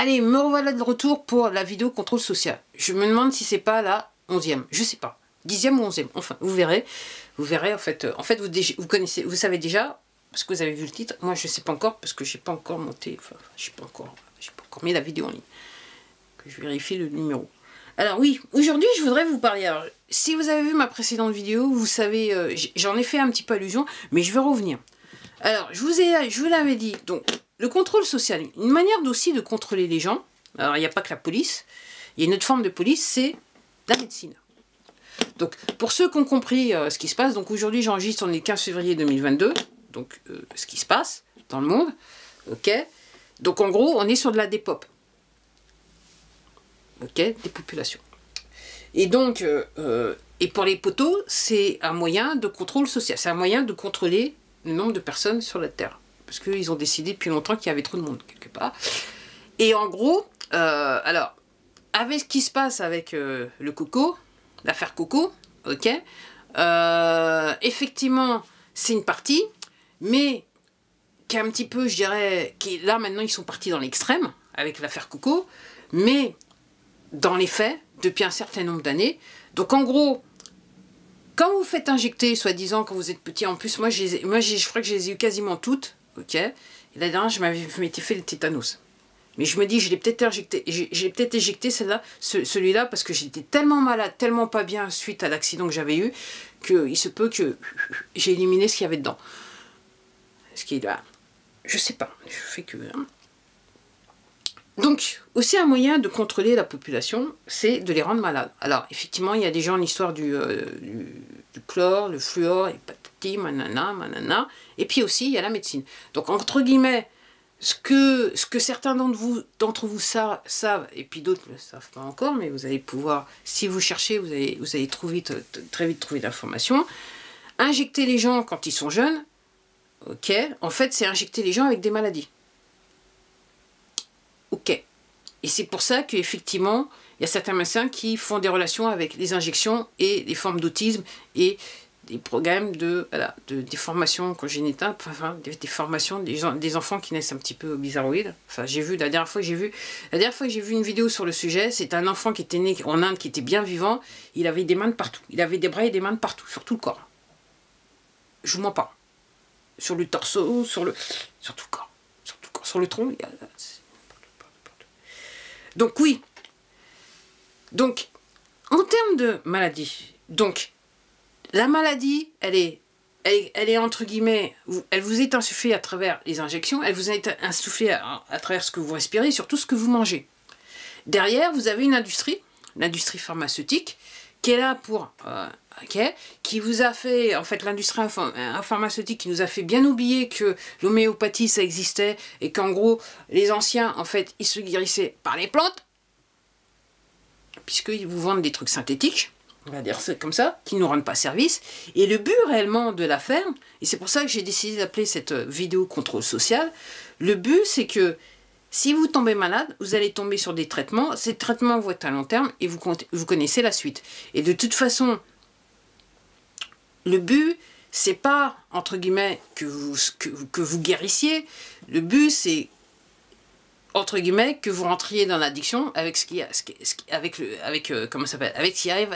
Allez, me revoilà de retour pour la vidéo contrôle social. Je me demande si c'est pas la 11e, je sais pas. 10e ou 11e, enfin, vous verrez. Vous verrez, en fait, vous connaissez, vous savez déjà, parce que vous avez vu le titre. Moi, je sais pas encore, parce que j'ai pas encore monté, enfin, j'ai pas encore mis la vidéo en ligne. Que je vérifie le numéro. Alors oui, aujourd'hui, je voudrais vous parler. Alors, si vous avez vu ma précédente vidéo, vous savez, j'en ai fait un petit peu allusion, mais je vais revenir. Alors, je vous l'avais dit, donc, le contrôle social, une manière aussi de contrôler les gens. Alors, il n'y a pas que la police. Il y a une autre forme de police, c'est la médecine. Donc, pour ceux qui ont compris ce qui se passe, donc aujourd'hui, j'enregistre, on est le 15 février 2022, donc, ce qui se passe dans le monde, ok. Donc, en gros, on est sur de la dépop. Ok, des populations. Et donc, et pour les poteaux, c'est un moyen de contrôle social. C'est un moyen de contrôler le nombre de personnes sur la Terre. Parce qu'ils ont décidé depuis longtemps qu'il y avait trop de monde, quelque part. Et en gros, alors, avec ce qui se passe avec le Coco, l'affaire Coco, ok, effectivement, c'est une partie, mais qui est un petit peu, je dirais, qui là, maintenant, ils sont partis dans l'extrême, avec l'affaire Coco, mais dans les faits, depuis un certain nombre d'années. Donc, en gros, quand vous faites injecter, soi-disant, quand vous êtes petit, en plus, moi, je crois que je les ai eu quasiment toutes, ok. Et la dernière, je m'étais fait le tétanos. Mais je me dis, je l'ai peut-être injecté, celle-là, celui-là, parce que j'étais tellement malade, tellement pas bien suite à l'accident que j'avais eu, qu'il se peut que j'ai éliminé ce qu'il y avait dedans. Ce qui est là, je sais pas, je fais que... Donc, aussi un moyen de contrôler la population, c'est de les rendre malades. Alors, effectivement, il y a des gens, l'histoire du chlore, le fluor, et patati, manana, manana. Et puis aussi, il y a la médecine. Donc, entre guillemets, ce que certains d'entre vous savent, et puis d'autres ne le savent pas encore, mais vous allez pouvoir, si vous cherchez, vous allez très vite trouver l'information. Injecter les gens quand ils sont jeunes, ok, en fait, c'est injecter les gens avec des maladies. Ok. Et c'est pour ça qu'effectivement, il y a certains médecins qui font des relations avec les injections et les formes d'autisme et des programmes des formations congénitales, enfin, des formations des enfants qui naissent un petit peu bizarroïdes. Enfin, j'ai vu, la dernière fois que j'ai vu une vidéo sur le sujet, c'est un enfant qui était né en Inde, qui était bien vivant, il avait des mains de partout. Il avait des bras et des mains de partout, sur tout le corps. Je vous mens pas. Sur le torse, sur tout le corps. Sur tout le corps. Sur le tronc, il y a... Donc oui, donc en termes de maladie, donc la maladie, elle est entre guillemets, elle vous est insufflée à travers les injections, elle vous est insufflée à travers ce que vous respirez, surtout ce que vous mangez. Derrière, vous avez une industrie, l'industrie pharmaceutique, qui est là pour, qui vous a fait, en fait, l'industrie pharmaceutique qui nous a fait bien oublier que l'homéopathie, ça existait, et qu'en gros, les anciens, en fait, ils se guérissaient par les plantes, puisqu'ils vous vendent des trucs synthétiques, on va dire ça comme ça, qui ne nous rendent pas service. Et le but réellement de l'affaire, et c'est pour ça que j'ai décidé d'appeler cette vidéo contrôle social, le but, c'est que si vous tombez malade, vous allez tomber sur des traitements. Ces traitements vont être à long terme et vous connaissez la suite. Et de toute façon, le but, c'est pas, entre guillemets, que vous guérissiez. Le but, c'est, entre guillemets, que vous rentriez dans l'addiction avec ce qu'il y a, comment ça s'appelle, avec ce qui arrive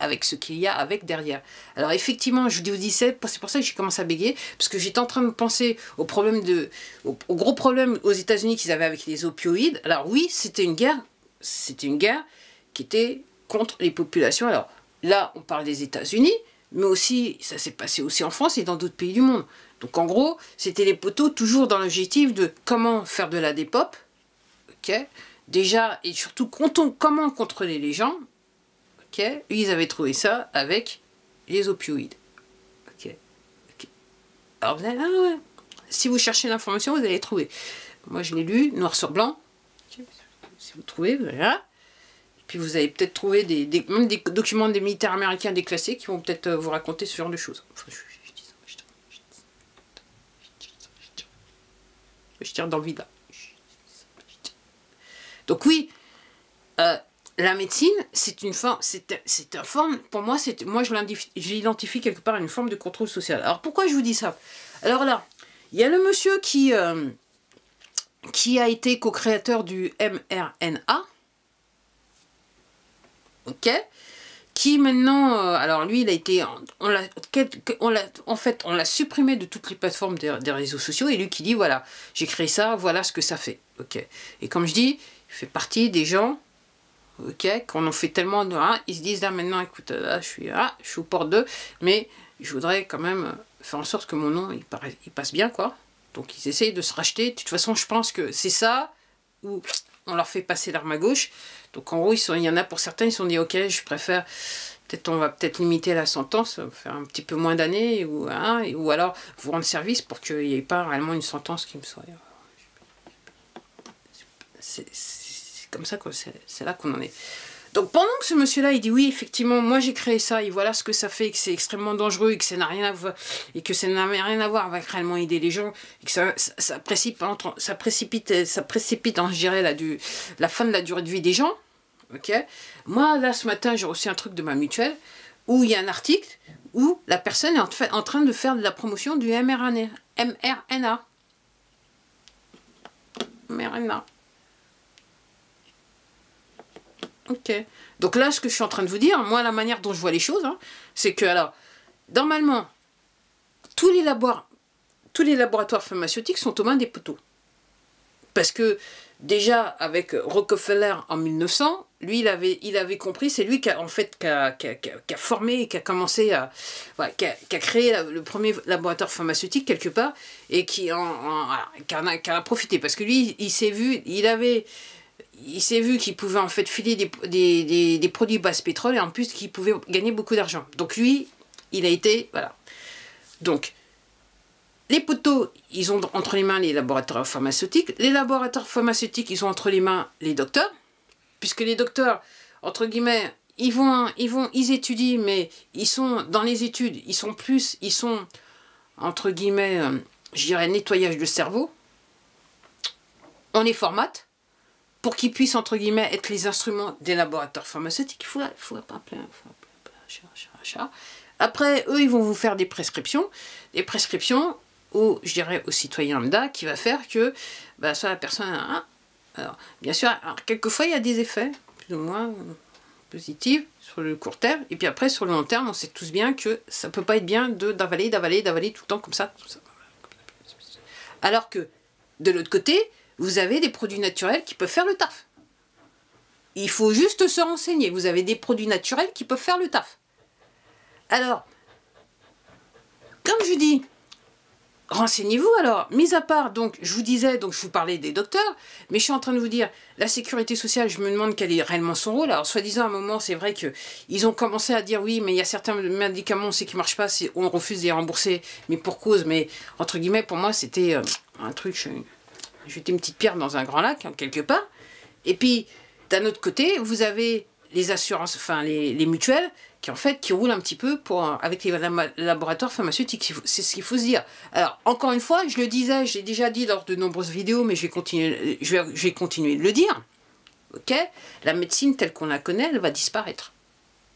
avec ce qu'il y a avec derrière. Alors effectivement, je vous dis c'est pour ça que j'ai commencé à bégayer, parce que j'étais en train de penser au gros problème aux États-Unis qu'ils avaient avec les opioïdes. Alors oui, c'était une guerre qui était contre les populations. Alors là, on parle des États-Unis, mais aussi, ça s'est passé aussi en France et dans d'autres pays du monde. Donc en gros, c'était les poteaux toujours dans l'objectif de comment faire de la dépop, ok, déjà, et surtout comment contrôler les gens. Okay. Ils avaient trouvé ça avec les opioïdes. Okay. Okay. Alors, vous allez, si vous cherchez l'information, vous allez trouver. Moi, je l'ai lu, noir sur blanc. Okay. Si vous trouvez, voilà. Et puis, vous allez peut-être trouver même des documents des militaires américains déclassés qui vont peut-être vous raconter ce genre de choses. Enfin, je tire dans le vide, là. Donc, oui, la médecine, c'est une forme, pour moi, je l'identifie quelque part à une forme de contrôle social. Alors pourquoi je vous dis ça? Alors là, il y a le monsieur qui qui a été co-créateur du mRNA, ok, qui maintenant, alors lui, il a été, en fait, on l'a supprimé de toutes les plateformes des réseaux sociaux, et lui qui dit, voilà, j'ai créé ça, voilà ce que ça fait, ok. Et comme je dis, il fait partie des gens, ok, qu'on en fait tellement de ils se disent, là maintenant, écoute, là, je suis au port d'eux, mais je voudrais quand même faire en sorte que mon nom, il passe bien, quoi. Donc ils essayent de se racheter. De toute façon, je pense que c'est ça, où on leur fait passer l'arme à gauche. Donc en gros, il y en a pour certains, ils se sont dit, ok, je préfère, on va peut-être limiter la sentence, faire un petit peu moins d'années, ou alors vous rendre service pour qu'il n'y ait pas réellement une sentence qui me soit... C'est comme ça, quoi, c'est là qu'on en est. Donc pendant que ce monsieur-là, il dit oui, effectivement, moi j'ai créé ça, et voilà ce que ça fait, et que c'est extrêmement dangereux, et que ça n'a rien à voir, et que ça n'a rien à voir avec réellement aider les gens, et que ça précipite, je dirais, la fin de la durée de vie des gens, ok. Moi, là, ce matin, j'ai reçu un truc de ma mutuelle, où il y a un article, où la personne est en train de faire de la promotion du mRNA. mRNA. Ok. Donc là, ce que je suis en train de vous dire, moi, la manière dont je vois les choses, c'est que, alors, normalement, tous les laboratoires pharmaceutiques sont aux mains des poteaux. Parce que, déjà, avec Rockefeller en 1900, lui, il avait compris, c'est lui qui a, en fait, qui a formé et qui a commencé à... Ouais, qui a créé le premier laboratoire pharmaceutique, quelque part, et qui en a profité. Parce que lui, il s'est vu qu'il pouvait en fait filer des produits basse pétrole et en plus qu'il pouvait gagner beaucoup d'argent. Donc lui, il a été... Voilà. Donc, les poteaux, ils ont entre les mains les laboratoires pharmaceutiques. Les laboratoires pharmaceutiques, ils ont entre les mains les docteurs. Puisque les docteurs, entre guillemets, ils étudient, mais ils sont dans les études, ils sont, entre guillemets, je dirais, nettoyage de cerveau. On les formate pour qu'ils puissent, entre guillemets, être les instruments des laboratoires pharmaceutiques. Il faut appeler un chat. Après, eux, ils vont vous faire des prescriptions je dirais, au citoyen lambda, qui va faire que, soit la personne... alors, bien sûr, quelquefois, il y a des effets, plus ou moins positifs, sur le court terme, et puis après, sur le long terme, on sait tous bien que ça ne peut pas être bien d'avaler tout le temps, comme ça. Alors que, de l'autre côté, vous avez des produits naturels qui peuvent faire le taf. Il faut juste se renseigner. Vous avez des produits naturels qui peuvent faire le taf. Alors, comme je dis, renseignez-vous alors. Mis à part, donc, je vous disais, donc je vous parlais des docteurs, mais je suis en train de vous dire, la sécurité sociale, je me demande quel est réellement son rôle. Alors, soi-disant, à un moment, c'est vrai qu'ils ont commencé à dire, oui, mais il y a certains médicaments, on sait qui ne marchent pas, on refuse de les rembourser, mais pour cause, mais, entre guillemets, pour moi, c'était un truc... jeter une petite pierre dans un grand lac, quelque part. Et puis, d'un autre côté, vous avez les assurances, enfin les mutuelles, qui roulent un petit peu avec les laboratoires pharmaceutiques. C'est ce qu'il faut se dire. Alors, encore une fois, je le disais, j'ai déjà dit lors de nombreuses vidéos, mais je vais continuer de le dire. Ok, la médecine telle qu'on la connaît, elle va disparaître.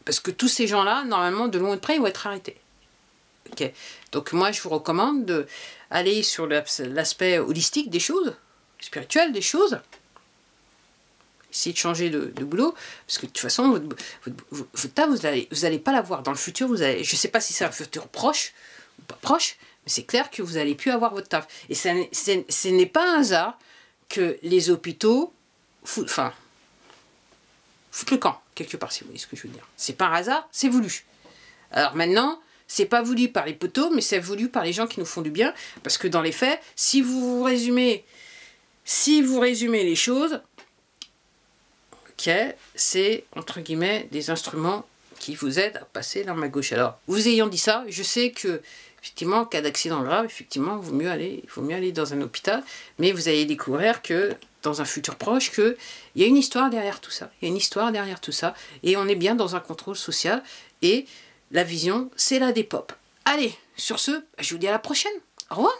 Parce que tous ces gens-là, normalement, de loin ou de près, ils vont être arrêtés. Ok, donc moi, je vous recommande d'aller sur l'aspect holistique des choses, spirituel des choses, essayer de changer de boulot, parce que de toute façon, votre taf, vous allez pas l'avoir dans le futur, je ne sais pas si c'est un futur proche ou pas proche, mais c'est clair que vous n'allez plus avoir votre taf. Et ce n'est pas un hasard que les hôpitaux foutent le camp, quelque part, si vous voyez ce que je veux dire. C'est pas un hasard, c'est voulu. Alors maintenant, c'est pas voulu par les poteaux, mais c'est voulu par les gens qui nous font du bien, parce que dans les faits, si vous résumez les choses, ok, c'est, entre guillemets, des instruments qui vous aident à passer l'arme à gauche. Alors, vous ayant dit ça, je sais que, effectivement, en cas d'accident grave, effectivement, il faut mieux aller dans un hôpital, mais vous allez découvrir que, dans un futur proche, qu'il y a une histoire derrière tout ça. Il y a une histoire derrière tout ça, et on est bien dans un contrôle social, et la vision, c'est la des pop. Allez, sur ce, je vous dis à la prochaine. Au revoir.